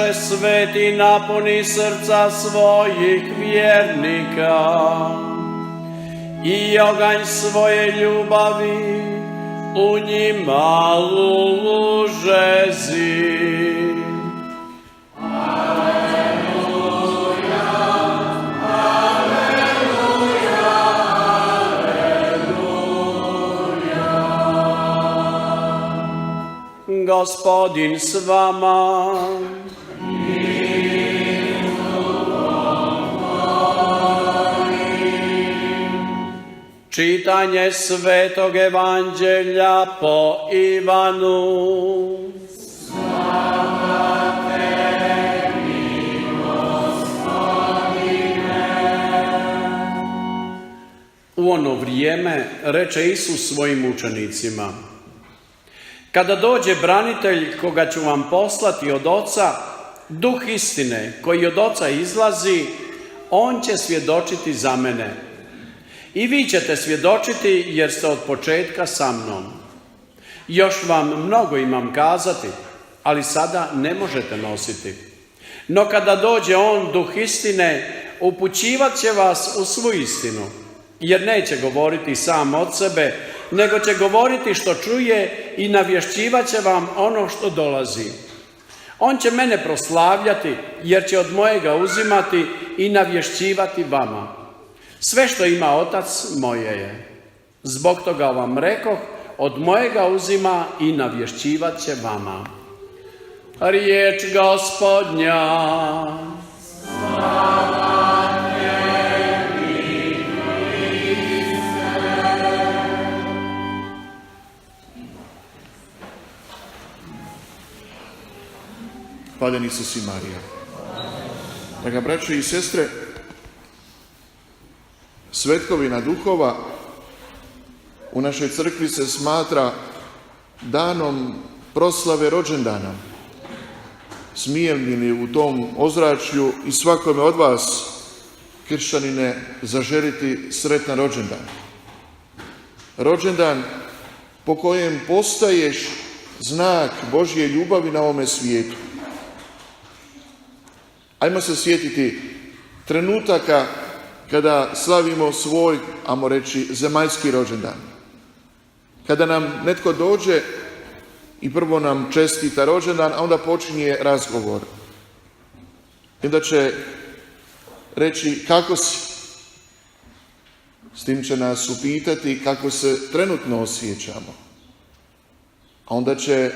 Duše Sveti napuni srca svojih vjernika i oganj svoje ljubavi u njima užezi. Gospodin s vama. Čitanje Svetog Evanđelja po Ivanu. Slava tebi, Gospodine. U ono vrijeme reče Isus svojim učenicima: Kada dođe branitelj koga ću vam poslati od Oca, Duh istine koji od Oca izlazi, on će svjedočiti za mene. I vi ćete svjedočiti jer ste od početka sa mnom. Još vam mnogo imam kazati, ali sada ne možete nositi. No kada dođe on, Duh istine, upućivat će vas u svu istinu, jer neće govoriti sam od sebe, nego će govoriti što čuje i navješćivat će vam ono što dolazi. On će mene proslavljati, jer će od mojega uzimati i navješćivati vama. Sve što ima Otac, moje je. Zbog toga vam rekoh, od mojega uzima i navješćivat će vama. Riječ Gospodnja. Hvaljen Isus i Marija. Draga braćo i sestre, Svetkovina duhova u našoj crkvi se smatra danom proslave rođendana. Smijem li u tom ozračju i svakome od vas, kršćanine, zaželiti sretan rođendan. Rođendan po kojem postaješ znak Božje ljubavi na ovome svijetu. Ajmo se sjetiti trenutaka kada slavimo svoj, ajmo reći, zemaljski rođendan. Kada nam netko dođe i prvo nam čestita rođendan, a onda počinje razgovor. I onda će reći kako si. S tim će nas upitati kako se trenutno osjećamo. A onda će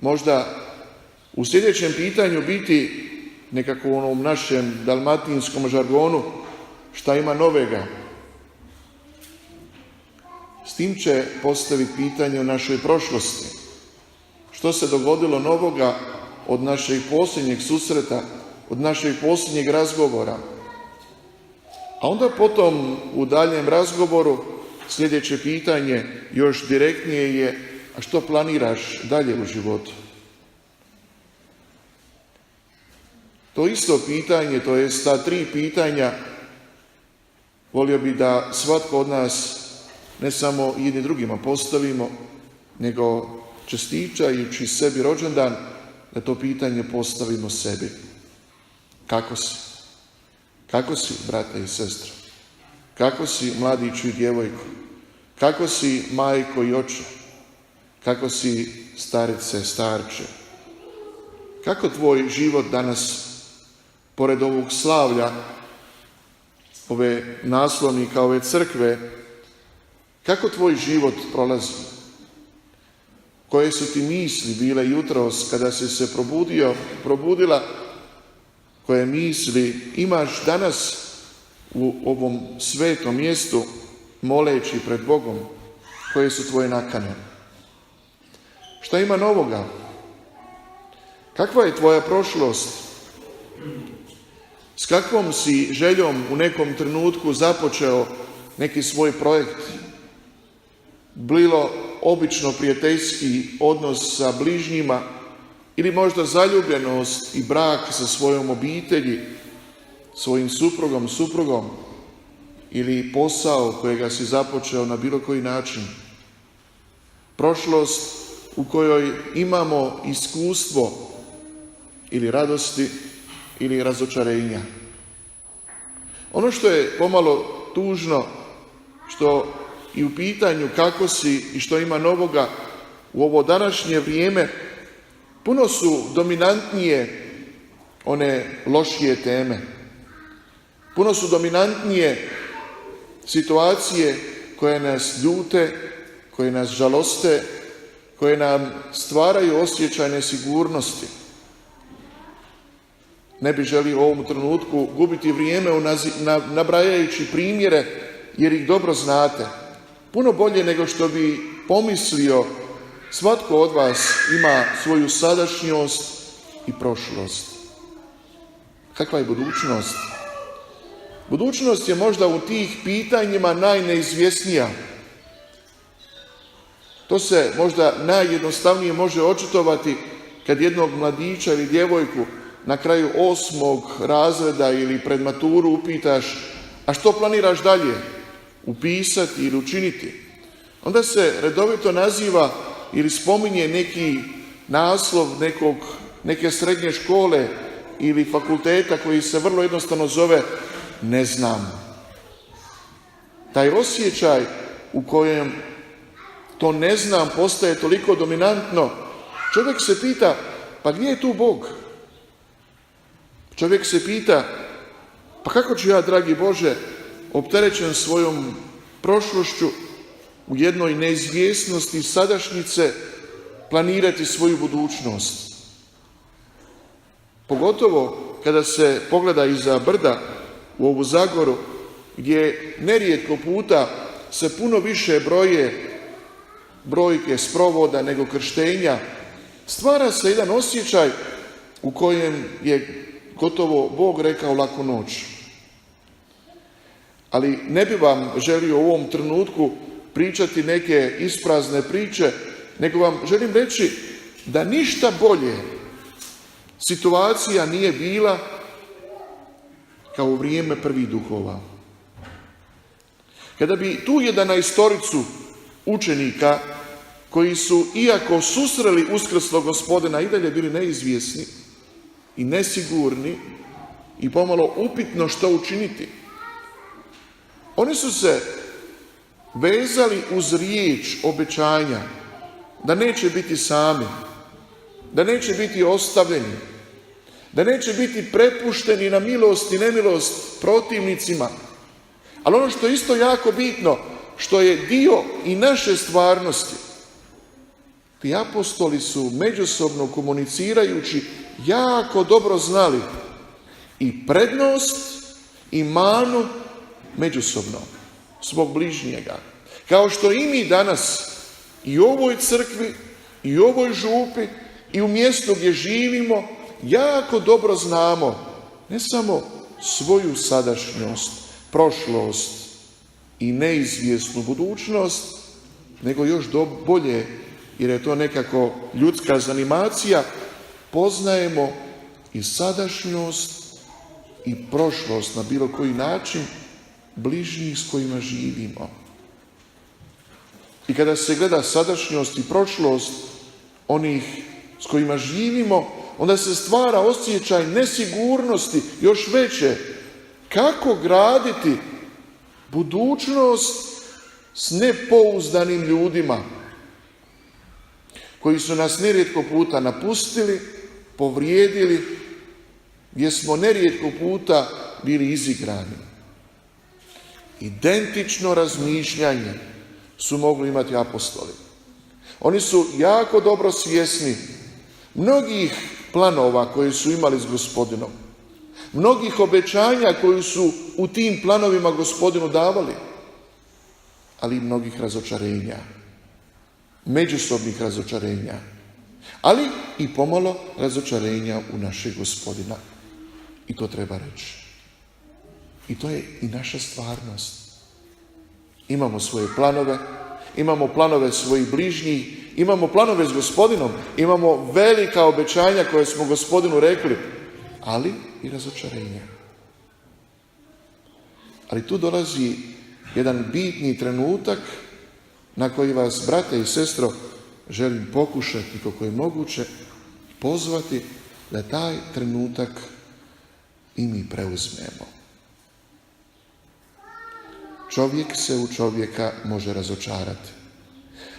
možda u sljedećem pitanju biti nekako u onom našem dalmatinskom žargonu šta ima novega. S tim će postaviti pitanje o našoj prošlosti. Što se dogodilo novoga od našeg posljednjeg susreta, od našeg posljednjeg razgovora. A onda potom u daljem razgovoru sljedeće pitanje još direktnije je: a što planiraš dalje u životu? To isto pitanje, to jest ta tri pitanja, volio bi da svatko od nas ne samo jedni drugima postavimo, nego čestičajući sebi rođendan, da to pitanje postavimo sebi. Kako si? Kako si, brate i sestre? Kako si, mladiću i djevojko? Kako si, majko i oče? Kako si, starice, starče? Kako tvoj život danas, pored ovog slavlja, ove naslovnika, ove crkve, kako tvoj život prolazi? Koje su ti misli bile jutros kada si se probudila? Koje misli imaš danas u ovom svetom mjestu, moleći pred Bogom? Koje su tvoje nakane? Šta ima novoga? Kakva je tvoja prošlost? S kakvom si željom u nekom trenutku započeo neki svoj projekt? Bilo obično prijateljski odnos sa bližnjima ili možda zaljubljenost i brak sa svojom obitelji, svojim suprugom ili posao kojega si započeo na bilo koji način. Prošlost u kojoj imamo iskustvo ili radosti ili razočarenja. Ono što je pomalo tužno, što i u pitanju kako si i što ima novoga u ovo današnje vrijeme, puno su dominantnije one lošije teme. Puno su dominantnije situacije koje nas ljute, koje nas žaloste, koje nam stvaraju osjećaj nesigurnosti. Ne bi želio u ovom trenutku gubiti vrijeme nabrajajući primjere, jer ih dobro znate. Puno bolje nego što bi pomislio, svatko od vas ima svoju sadašnjost i prošlost. Kakva je budućnost? Budućnost je možda u tih pitanjima najneizvjesnija. To se možda najjednostavnije može očitovati kad jednog mladića ili djevojku na kraju 8. razreda ili pred maturu upitaš: a što planiraš dalje upisati ili učiniti? Onda se redovito naziva ili spominje neki naslov neke srednje škole ili fakulteta koji se vrlo jednostavno zove ne znam. Taj osjećaj u kojem to ne znam postaje toliko dominantno, čovjek se pita: pa gdje je tu Bog? Čovjek se pita: pa kako ću ja, dragi Bože, opterećen svojom prošlošću u jednoj neizvjesnosti sadašnjice, planirati svoju budućnost? Pogotovo kada se pogleda iza brda u ovu Zagoru, gdje nerijetko puta se puno više broje brojke sprovoda nego krštenja, stvara se jedan osjećaj u kojem je gotovo Bog rekao laku noć. Ali ne bi vam želio u ovom trenutku pričati neke isprazne priče, nego vam želim reći da ništa bolje situacija nije bila kao u vrijeme prvih duhova. Kada bi tu 11 učenika koji su, iako susreli uskrslog Gospodina, i dalje bili neizvjesni i nesigurni i pomalo upitno što učiniti, oni su se vezali uz riječ obećanja da neće biti sami, da neće biti ostavljeni, da neće biti prepušteni na milost i nemilost protivnicima. Ali ono što je isto jako bitno, što je dio i naše stvarnosti, ti apostoli su međusobno komunicirajući jako dobro znali i prednost i manu međusobno svog bližnjega. Kao što i mi danas i u ovoj crkvi i u ovoj župi i u mjestu gdje živimo jako dobro znamo ne samo svoju sadašnjost, prošlost i neizvjesnu budućnost, nego još bolje, jer je to nekako ljudska zanimacija, poznajemo i sadašnjost i prošlost na bilo koji način bližnjih s kojima živimo. I kada se gleda sadašnjost i prošlost onih s kojima živimo, onda se stvara osjećaj nesigurnosti još veće. Kako graditi budućnost s nepouzdanim ljudima koji su nas nerijetko puta napustili, povrijedili, gdje smo nerijetko puta bili izigrani. Identično razmišljanje su mogli imati apostoli. Oni su jako dobro svjesni mnogih planova koje su imali s Gospodinom, mnogih obećanja koje su u tim planovima Gospodinu davali, ali i mnogih razočarenja, međusobnih razočarenja, ali i pomalo razočarenja u našeg Gospodina. I to treba reći. I to je i naša stvarnost. Imamo svoje planove, imamo planove svojih bližnjih, imamo planove s Gospodinom, imamo velika obećanja koje smo Gospodinu rekli, ali i razočarenja. Ali tu dolazi jedan bitni trenutak na koji vas, brate i sestro, želim pokušati koliko je moguće pozvati da taj trenutak i mi preuzmemo. Čovjek se u čovjeka može razočarati.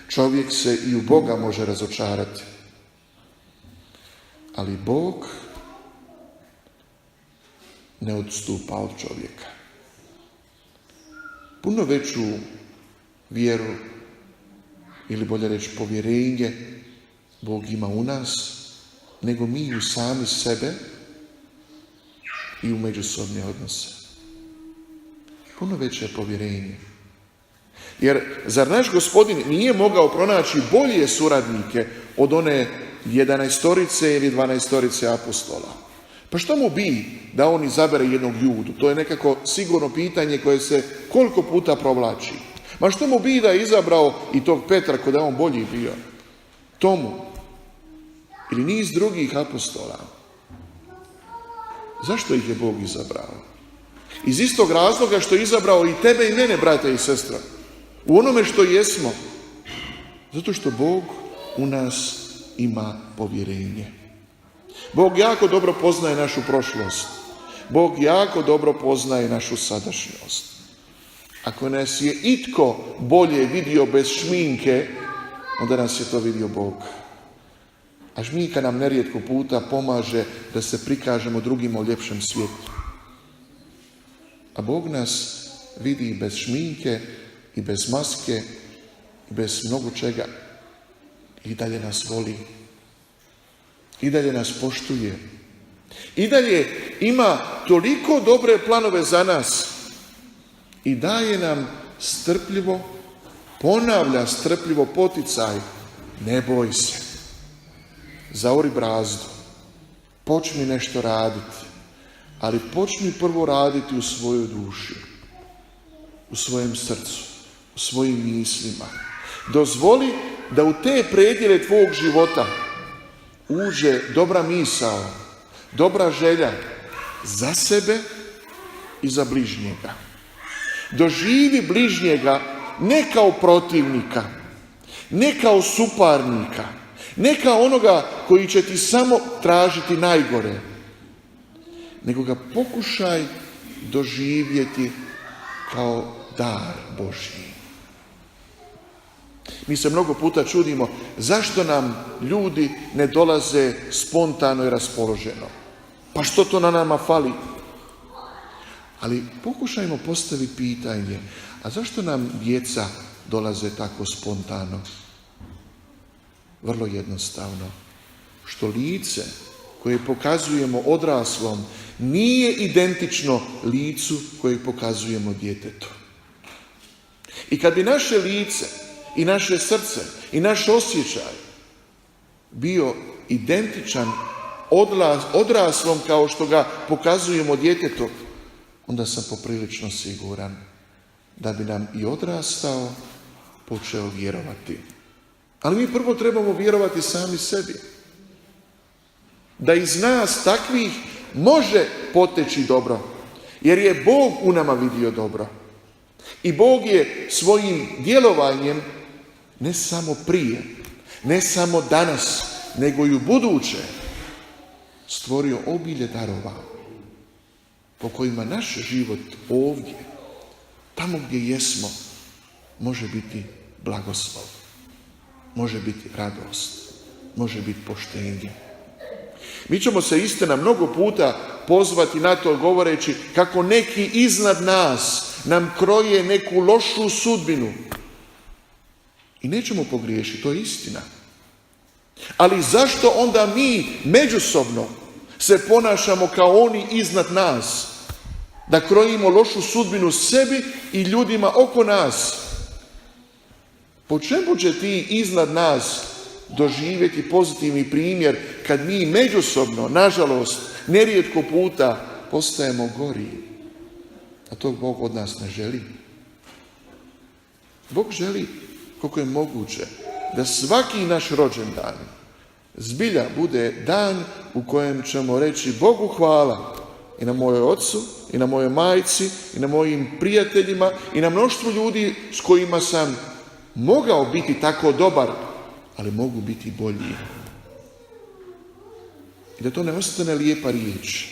Čovjek se i u Boga može razočarati. Ali Bog ne odstupa od čovjeka. Puno veću vjeru, ili bolje reći povjerenje, Bog ima u nas, nego mi u sami sebe i u međusobne odnose. Puno veće povjerenje. Jer zar naš Gospodin nije mogao pronaći bolje suradnike od one 11 ili 12 apostola? Pa što mu bi da on izabere jednog Judu? To je nekako sigurno pitanje koje se koliko puta provlači. Ma što mu bi da je izabrao i tog Petra kod je on bolji bio? Tomu. Ili niz drugih apostola. Zašto ih je Bog izabrao? Iz istog razloga što je izabrao i tebe i mene, brate i sestra. U onome što jesmo. Zato što Bog u nas ima povjerenje. Bog jako dobro poznaje našu prošlost. Bog jako dobro poznaje našu sadašnjost. Ako nas je itko bolje vidio bez šminke, onda nas je to vidio Bog. A šminka nam nerijetko puta pomaže da se prikažemo drugima u ljepšem svijetu. A Bog nas vidi bez šminke i bez maske i bez mnogo čega. I dalje nas voli. I dalje nas poštuje. I dalje ima toliko dobre planove za nas. I daje nam strpljivo, ponavlja strpljivo poticaj. Ne boj se. Zaori brazdu. Počni nešto raditi. Ali počni prvo raditi u svojoj duši. U svojem srcu. U svojim mislima. Dozvoli da u te predjele tvog života uđe dobra misao, dobra želja za sebe i za bližnjega. Doživi bližnjega ne kao protivnika, ne kao suparnika, ne kao onoga koji će ti samo tražiti najgore, nego ga pokušaj doživjeti kao dar Božji. Mi se mnogo puta čudimo zašto nam ljudi ne dolaze spontano i raspoloženo. Pa što to na nama fali? Ali pokušajmo postaviti pitanje, a zašto nam djeca dolaze tako spontano? Vrlo jednostavno. Što lice koje pokazujemo odraslom nije identično licu koje pokazujemo djetetu. I kad bi naše lice i naše srce i naš osjećaj bio identičan odraslom kao što ga pokazujemo djetetu, onda sam poprilično siguran da bi nam i odrastao počeo vjerovati. Ali mi prvo trebamo vjerovati sami sebi. Da iz nas takvih može poteći dobro. Jer je Bog u nama vidio dobro. I Bog je svojim djelovanjem ne samo prije, ne samo danas, nego i u buduće stvorio obilje darova po kojima naš život ovdje, tamo gdje jesmo, može biti blagoslov, može biti radost, može biti poštenje. Mi ćemo se istina mnogo puta pozvati na to govoreći kako neki iznad nas nam kroje neku lošu sudbinu. I nećemo pogriješiti, to je istina. Ali zašto onda mi međusobno se ponašamo kao oni iznad nas? Da krojimo lošu sudbinu sebi i ljudima oko nas. Po čemu će ti iznad nas doživjeti pozitivni primjer kad mi međusobno, nažalost, nerijetko puta postajemo gori? A to Bog od nas ne želi. Bog želi, koliko je moguće, da svaki naš rođendan zbilja bude dan u kojem ćemo reći Bogu hvala i na mojoj ocu, i na mojoj majci, i na mojim prijateljima, i na mnoštvu ljudi s kojima sam mogao biti tako dobar, ali mogu biti bolji. I da to ne ostane lijepa riječ.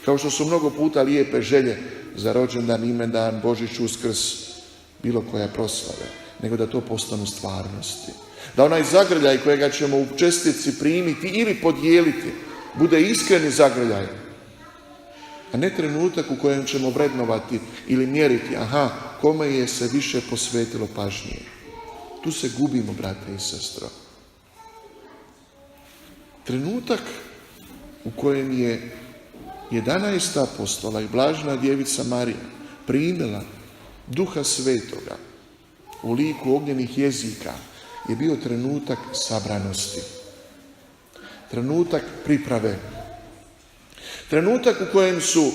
Kao što su mnogo puta lijepe želje za rođendan, imendan, Božić, Uskrs, bilo koja proslava, nego da to postanu stvarnosti. Da onaj zagrljaj kojega ćemo u čestici primiti ili podijeliti, bude iskreni zagrljaj, a ne trenutak u kojem ćemo vrednovati ili mjeriti, kome je se više posvetilo pažnje. Tu se gubimo, brate i sestro. Trenutak u kojem je 11 apostola i blažena djevica Marija primila Duha Svetoga u liku ognjenih jezika je bio trenutak sabranosti. Trenutak priprave. Trenutak u kojem su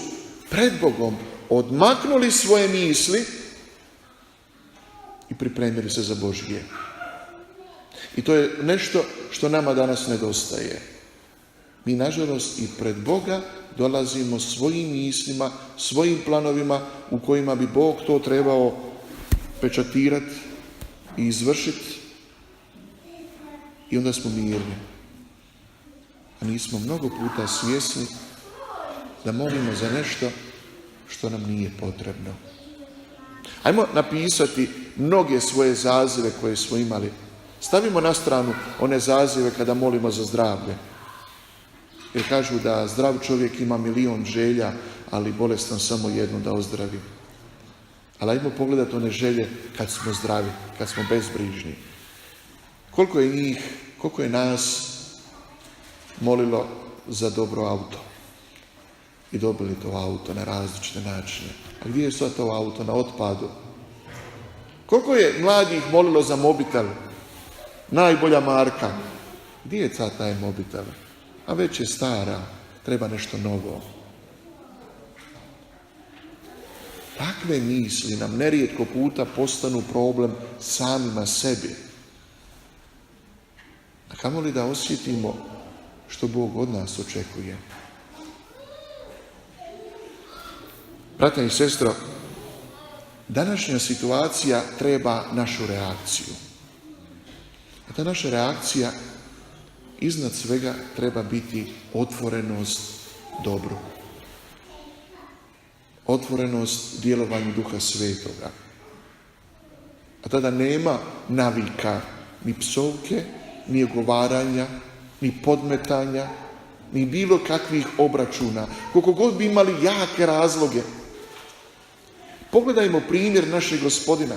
pred Bogom odmaknuli svoje misli i pripremili se za Božje. I to je nešto što nama danas nedostaje. Mi, nažalost, i pred Boga dolazimo svojim mislima, svojim planovima u kojima bi Bog to trebao pečatirati i izvršiti. I onda smo mirni. A nismo mnogo puta svjesni da molimo za nešto što nam nije potrebno. Ajmo napisati mnoge svoje zazive koje smo imali. Stavimo na stranu one zazive kada molimo za zdravlje. Jer kažu da zdrav čovjek ima 1.000.000 želja, ali bolestan samo jednu da ozdravi. Ali ajmo pogledati one želje kad smo zdravi, kad smo bezbrižni. Koliko je nas molilo za dobro auto i dobili to auto na različite načine. A gdje je sad to auto? Na otpadu. Koliko je mladih molilo za mobitel? Najbolja marka. Gdje je sad taj mobitel? A već je stara, treba nešto novo. Takve misli nam nerijetko puta postanu problem samima sebi. A kamoli da osjetimo što Bog od nas očekuje. Brate i sestro, današnja situacija treba našu reakciju. A ta naša reakcija iznad svega treba biti otvorenost dobru. Otvorenost djelovanju Duha Svetoga. A tada nema navika, ni psovke, ni ogovaranja, ni podmetanja, ni bilo kakvih obračuna. Koliko god bi imali jake razloge. Pogledajmo primjer našeg Gospodina.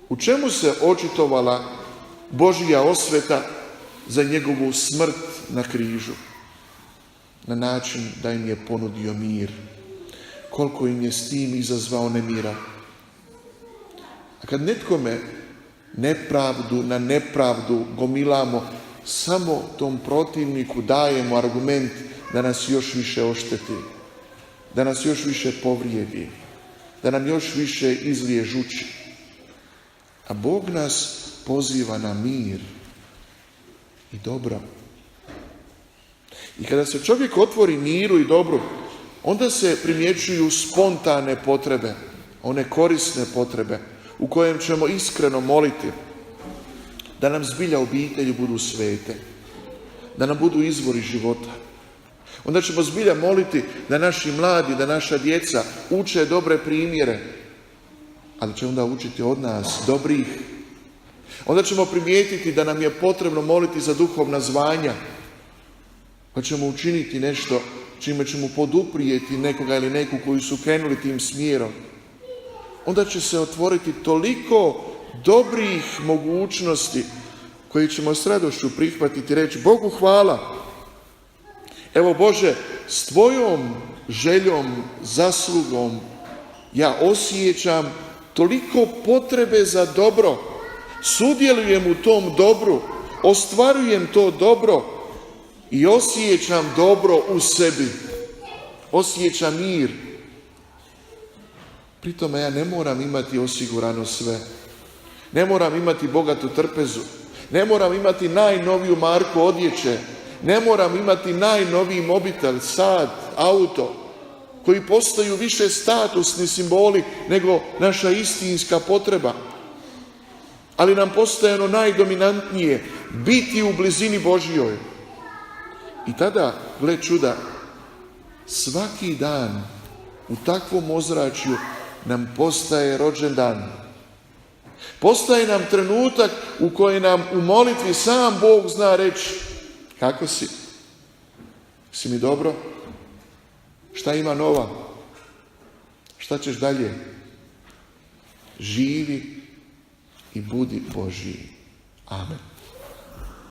U čemu se očitovala Božja osveta za njegovu smrt na križu? Na način da im je ponudio mir. Koliko im je s tim izazvao nemira. A kad netkome nepravdu na nepravdu gomilamo, samo tom protivniku dajemo argument da nas još više ošteti, da nas još više povrijedi, da nam još više izlije žuči. A Bog nas poziva na mir i dobro. I kada se čovjek otvori miru i dobru, onda se primjećuju spontane potrebe, one korisne potrebe, u kojem ćemo iskreno moliti da nam zbilja obitelji budu svete, da nam budu izvori života. Onda ćemo zbilja moliti da naši mladi, da naša djeca uče dobre primjere, ali će onda učiti od nas dobrih. Onda ćemo primijetiti da nam je potrebno moliti za duhovna zvanja, pa ćemo učiniti nešto čime ćemo poduprijeti nekoga ili neku koji su krenuli tim smjerom. Onda će se otvoriti toliko dobrih mogućnosti koje ćemo s radošću prihvatiti i reći Bogu hvala. Evo Bože, s tvojom željom, zaslugom ja osjećam toliko potrebe za dobro. Sudjelujem u tom dobru, ostvarujem to dobro i osjećam dobro u sebi. Osjećam mir. Pri tome ja ne moram imati osigurano sve. Ne moram imati bogatu trpezu. Ne moram imati najnoviju marku odjeće. Ne moram imati najnoviji mobitel, sat, auto, koji postaju više statusni simboli nego naša istinska potreba. Ali nam postaje ono najdominantnije, biti u blizini Božjoj, I tada, gle čuda, svaki dan u takvom ozračju nam postaje rođendan. Postaje nam trenutak u kojem nam u molitvi sam Bog zna reći: kako si? Si mi dobro? Šta ima nova? Šta ćeš dalje? Živi i budi Božji. Amen.